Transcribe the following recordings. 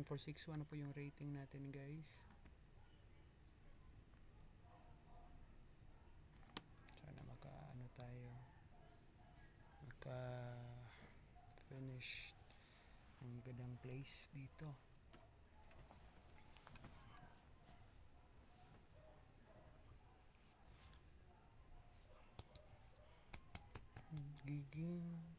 Hanggang 461 na po yung rating natin, guys. Sana maka-ano tayo. Maka-finish ang gandang place dito. Giging.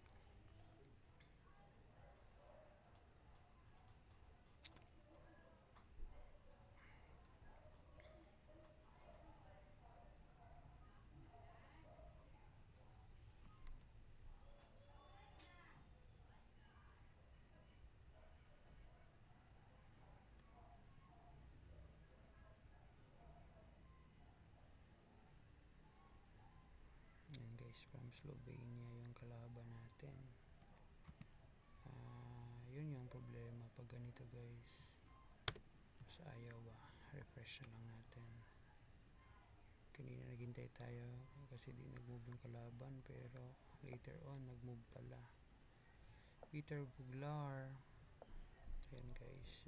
Yan guys, from Slovenia yung kalaban natin. Yun yung problema pag ganito guys. Mas ayaw refresh na lang natin. Kanina naghintay tayo kasi di nag-move yung kalaban, pero later on nag-move pala. Peter Buglar. Ayan guys,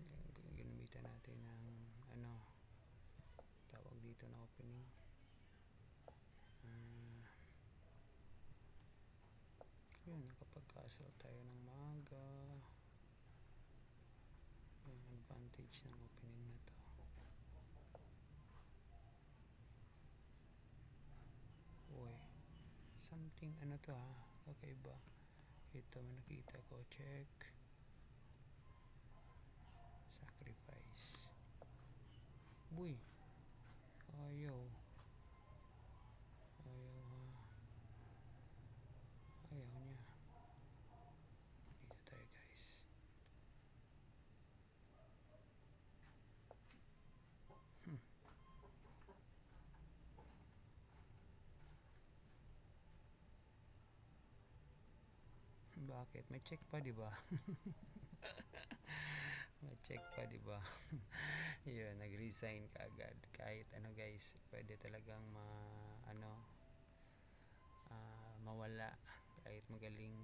ginamitan natin ng tawag dito na opening. Yun, nakapag-castle tayo ng maaga. Yung advantage ng opening na to. Uy, something to kakaiba. Ito nakita ko, check. Sacrifice. Uy, ayaw niya. Dito tayo guys. Bakit? May check pa, di ba? May check pa, di ba? Yun, nag-resign ka agad. Kahit guys, pwede talagang mawala kahit magaling.